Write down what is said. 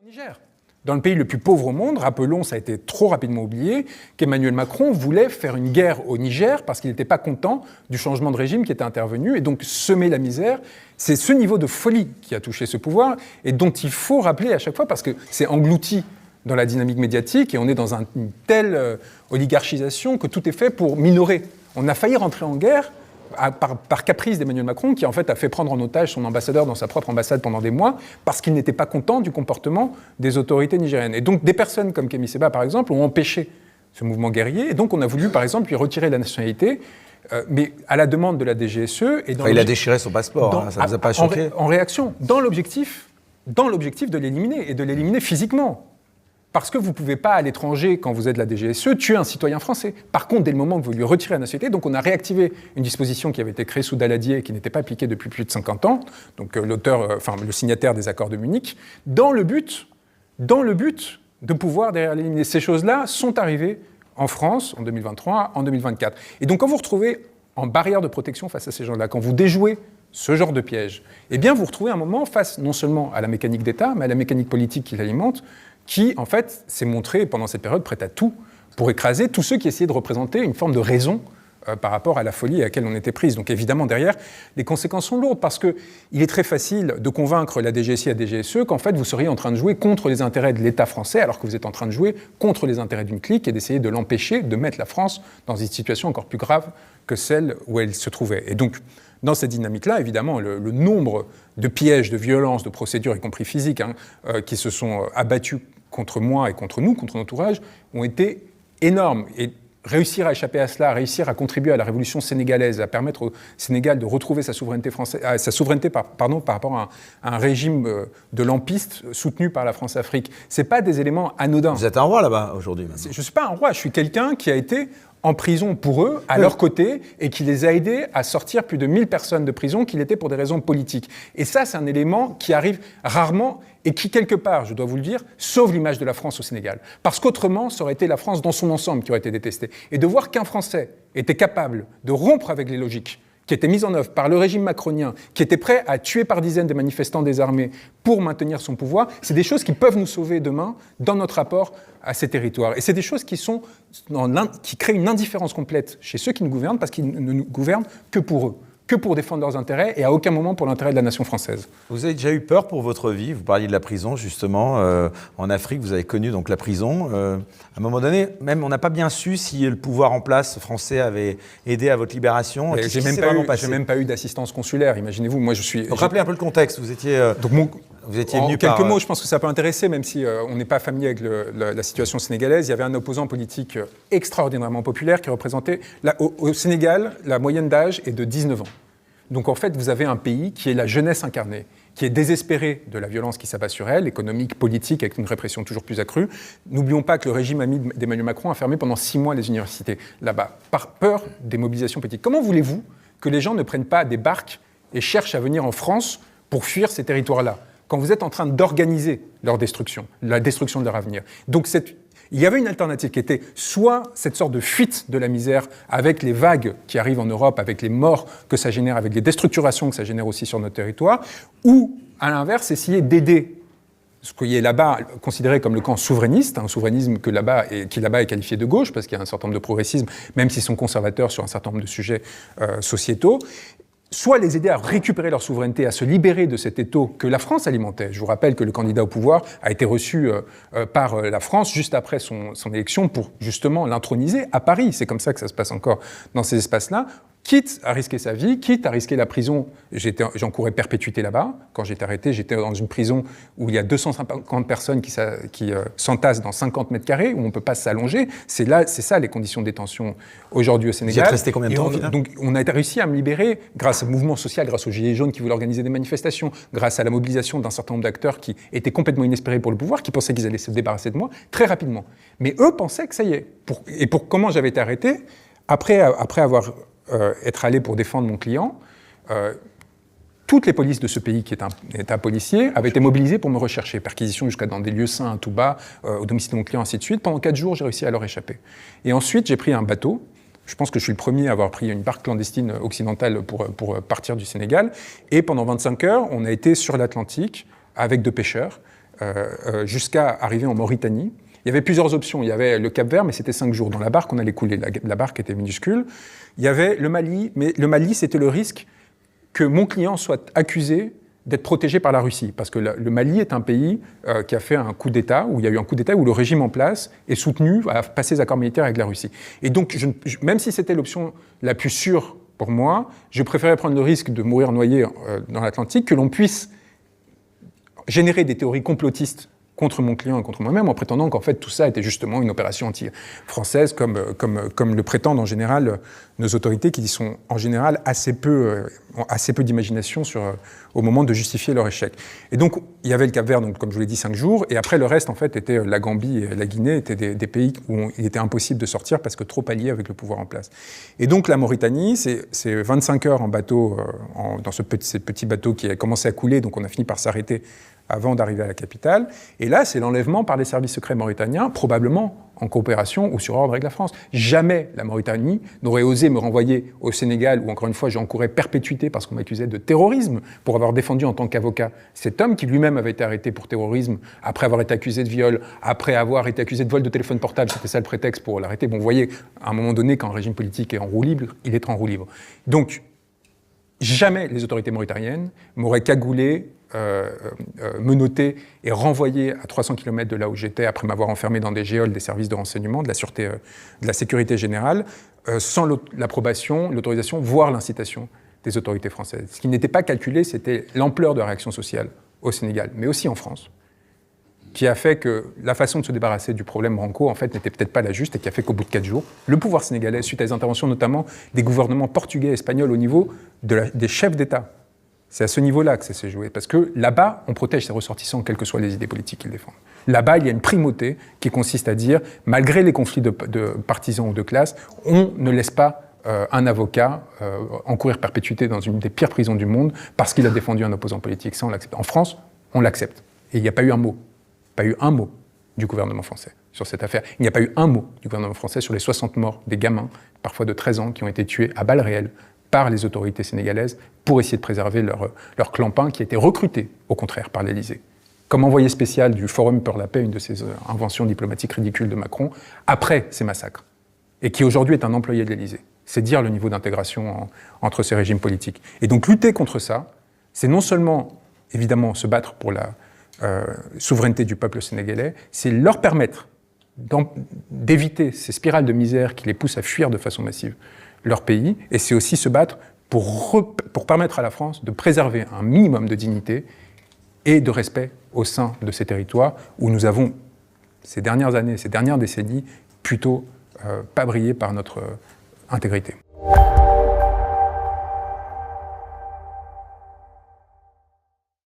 Niger. Dans le pays le plus pauvre au monde, rappelons, ça a été trop rapidement oublié, qu'Emmanuel Macron voulait faire une guerre au Niger parce qu'il n'était pas content du changement de régime qui était intervenu et donc semer la misère. C'est ce niveau de folie qui a touché ce pouvoir et dont il faut rappeler à chaque fois parce que c'est englouti dans la dynamique médiatique et on est dans une telle oligarchisation que tout est fait pour minorer. On a failli rentrer en guerre par caprice d'Emmanuel Macron, qui en fait a fait prendre en otage son ambassadeur dans sa propre ambassade pendant des mois, parce qu'il n'était pas content du comportement des autorités nigériennes. Et donc des personnes comme Kémi Séba, par exemple, ont empêché ce mouvement guerrier, et donc on a voulu, par exemple, lui retirer la nationalité, mais à la demande de la DGSE. Et il a déchiré son passeport, ça ne vous a pas choqué? En réaction, dans l'objectif de l'éliminer, et de l'éliminer physiquement. Parce que vous ne pouvez pas, à l'étranger, quand vous êtes la DGSE, tuer un citoyen français. Par contre, dès le moment que vous lui retirez la nationalité, donc on a réactivé une disposition qui avait été créée sous Daladier et qui n'était pas appliquée depuis plus de 50 ans, donc le signataire des accords de Munich, dans le but de pouvoir derrière l'éliminer. Ces choses-là sont arrivées en France en 2023, en 2024. Et donc quand vous retrouvez en barrière de protection face à ces gens-là, quand vous déjouez ce genre de piège, eh bien vous retrouvez un moment face non seulement à la mécanique d'État, mais à la mécanique politique qui l'alimente, qui, en fait, s'est montré, pendant cette période, prête à tout pour écraser tous ceux qui essayaient de représenter une forme de raison par rapport à la folie à laquelle on était prise. Donc évidemment, derrière, les conséquences sont lourdes, parce qu'il est très facile de convaincre la DGSI et la DGSE qu'en fait, vous seriez en train de jouer contre les intérêts de l'État français, alors que vous êtes en train de jouer contre les intérêts d'une clique et d'essayer de l'empêcher de mettre la France dans une situation encore plus grave que celle où elle se trouvait. Et donc, dans cette dynamique-là, évidemment, le nombre de pièges, de violences, de procédures, y compris physiques, qui se sont abattus contre moi et contre nous, contre notre entourage, ont été énormes. Et réussir à échapper à cela, réussir à contribuer à la révolution sénégalaise, à permettre au Sénégal de retrouver sa souveraineté, par rapport à un régime de lampiste soutenu par la France-Afrique, c'est pas des éléments anodins. Vous êtes un roi là-bas aujourd'hui. Je suis pas un roi, je suis quelqu'un qui a été en prison pour eux, à leur côté, et qui les a aidés à sortir plus de 1000 personnes de prison qui l'étaient pour des raisons politiques. Et ça, c'est un élément qui arrive rarement et qui, quelque part, je dois vous le dire, sauve l'image de la France au Sénégal. Parce qu'autrement, ça aurait été la France dans son ensemble qui aurait été détestée. Et de voir qu'un Français était capable de rompre avec les logiques qui étaient mises en œuvre par le régime macronien, qui était prêt à tuer par dizaines des manifestants désarmés pour maintenir son pouvoir, c'est des choses qui peuvent nous sauver demain dans notre rapport à ces territoires. Et c'est des choses qui créent une indifférence complète chez ceux qui nous gouvernent, parce qu'ils ne nous gouvernent que pour eux, que pour défendre leurs intérêts, et à aucun moment pour l'intérêt de la nation française. Vous avez déjà eu peur pour votre vie? Vous parliez de la prison, justement. En Afrique, vous avez connu donc la prison. À un moment donné, même, on n'a pas bien su si le pouvoir en place français avait aidé à votre libération. J'ai même pas eu d'assistance consulaire, imaginez-vous. Moi, Donc, rappelez un peu le contexte. Vous étiez... Vous étiez venu quelques mots, je pense que ça peut intéresser, même si on n'est pas familier avec la situation sénégalaise. Il y avait un opposant politique extraordinairement populaire qui représentait... Au Sénégal, la moyenne d'âge est de 19 ans. Donc en fait, vous avez un pays qui est la jeunesse incarnée, qui est désespéré de la violence qui s'abat sur elle, économique, politique, avec une répression toujours plus accrue. N'oublions pas que le régime ami d'Emmanuel Macron a fermé pendant 6 mois les universités là-bas, par peur des mobilisations politiques. Comment voulez-vous que les gens ne prennent pas des barques et cherchent à venir en France pour fuir ces territoires-là, quand vous êtes en train d'organiser leur destruction, la destruction de leur avenir? Donc il y avait une alternative qui était soit cette sorte de fuite de la misère avec les vagues qui arrivent en Europe, avec les morts que ça génère, avec les déstructurations que ça génère aussi sur notre territoire, ou à l'inverse, essayer d'aider ce qui est là-bas considéré comme le camp souverainiste, un souverainisme qui là-bas est qualifié de gauche, parce qu'il y a un certain nombre de progressisme, même s'ils sont conservateurs sur un certain nombre de sujets sociétaux, soit les aider à récupérer leur souveraineté, à se libérer de cet étau que la France alimentait. Je vous rappelle que le candidat au pouvoir a été reçu par la France juste après son élection pour justement l'introniser à Paris. C'est comme ça que ça se passe encore dans ces espaces-là. Quitte à risquer sa vie, quitte à risquer la prison. J'encourais perpétuité là-bas. Quand j'étais arrêté, j'étais dans une prison où il y a 250 personnes qui s'entassent dans 50 mètres carrés, où on ne peut pas s'allonger. C'est ça les conditions de détention aujourd'hui au Sénégal. Vous êtes resté combien de temps, donc on a réussi à me libérer grâce au mouvement social, grâce aux Gilets jaunes qui voulaient organiser des manifestations, grâce à la mobilisation d'un certain nombre d'acteurs qui étaient complètement inespérés pour le pouvoir, qui pensaient qu'ils allaient se débarrasser de moi très rapidement. Mais eux pensaient que ça y est. Comment j'avais été arrêté, après avoir... être allé pour défendre mon client, toutes les polices de ce pays, qui est un État policier, avaient été mobilisées pour me rechercher. Perquisition jusqu'à dans des lieux saints à Touba, au domicile de mon client, ainsi de suite. Pendant 4 jours, j'ai réussi à leur échapper. Et ensuite, j'ai pris un bateau. Je pense que je suis le premier à avoir pris une barque clandestine occidentale pour partir du Sénégal. Et pendant 25 heures, on a été sur l'Atlantique avec 2 pêcheurs jusqu'à arriver en Mauritanie. Il y avait plusieurs options. Il y avait le Cap-Vert, mais c'était 5 jours. Dans la barque, on allait couler. La barque était minuscule. Il y avait le Mali, mais le Mali, c'était le risque que mon client soit accusé d'être protégé par la Russie. Parce que le Mali est un pays qui a fait un coup d'État, où il y a eu un coup d'État où le régime en place est soutenu à passer des accords militaires avec la Russie. Et donc, même si c'était l'option la plus sûre pour moi, je préférais prendre le risque de mourir noyé dans l'Atlantique que l'on puisse générer des théories complotistes contre mon client et contre moi-même, en prétendant qu'en fait tout ça était justement une opération anti-française, comme le prétendent en général nos autorités, qui sont en général assez peu d'imagination au moment de justifier leur échec. Et donc il y avait le Cap-Vert, donc comme je vous l'ai dit, 5 jours, et après le reste en fait était la Gambie et la Guinée, étaient des pays où il était impossible de sortir parce que trop alliés avec le pouvoir en place. Et donc la Mauritanie, c'est 25 heures en bateau, dans ces petits bateaux qui a commencé à couler, donc on a fini par s'arrêter avant d'arriver à la capitale. Et là, c'est l'enlèvement par les services secrets mauritaniens, probablement en coopération ou sur ordre avec la France. Jamais la Mauritanie n'aurait osé me renvoyer au Sénégal, où encore une fois, j'encourais perpétuité parce qu'on m'accusait de terrorisme pour avoir défendu en tant qu'avocat cet homme qui lui-même avait été arrêté pour terrorisme, après avoir été accusé de viol, après avoir été accusé de vol de téléphone portable. C'était ça le prétexte pour l'arrêter. Bon, vous voyez, à un moment donné, quand un régime politique est en roue libre, il est en roue libre. Donc, jamais les autorités mauritaniennes m'auraient cagoulé, menotté et renvoyé à 300 km de là où j'étais, après m'avoir enfermé dans des geôles des services de renseignement, de la sûreté, de la sécurité générale, sans l'approbation, l'autorisation, voire l'incitation des autorités françaises. Ce qui n'était pas calculé, c'était l'ampleur de la réaction sociale au Sénégal, mais aussi en France, qui a fait que la façon de se débarrasser du problème Branco, en fait, n'était peut-être pas la juste, et qui a fait qu'au bout de 4 jours, le pouvoir sénégalais, suite à des interventions notamment des gouvernements portugais et espagnols au niveau des chefs d'État, c'est à ce niveau-là que ça s'est joué. Parce que là-bas, on protège ses ressortissants, quelles que soient les idées politiques qu'ils défendent. Là-bas, il y a une primauté qui consiste à dire, malgré les conflits de partisans ou de classe, on ne laisse pas un avocat encourir perpétuité dans une des pires prisons du monde parce qu'il a défendu un opposant politique. Ça, on l'accepte. En France, on l'accepte. Et il n'y a pas eu un mot. Pas eu un mot du gouvernement français sur cette affaire. Il n'y a pas eu un mot du gouvernement français sur les 60 morts des gamins, parfois de 13 ans, qui ont été tués à balles réelles par les autorités sénégalaises pour essayer de préserver leur clampin qui a été recruté, au contraire, par l'Élysée. Comme envoyé spécial du Forum pour la paix, une de ces inventions diplomatiques ridicules de Macron, après ces massacres, et qui aujourd'hui est un employé de l'Élysée. C'est dire le niveau d'intégration entre ces régimes politiques. Et donc lutter contre ça, c'est non seulement, évidemment, se battre pour la souveraineté du peuple sénégalais, c'est leur permettre d'éviter ces spirales de misère qui les poussent à fuir de façon massive leur pays, et c'est aussi se battre pour permettre à la France de préserver un minimum de dignité et de respect au sein de ces territoires où nous avons, ces dernières années, ces dernières décennies, plutôt pas brillé par notre intégrité.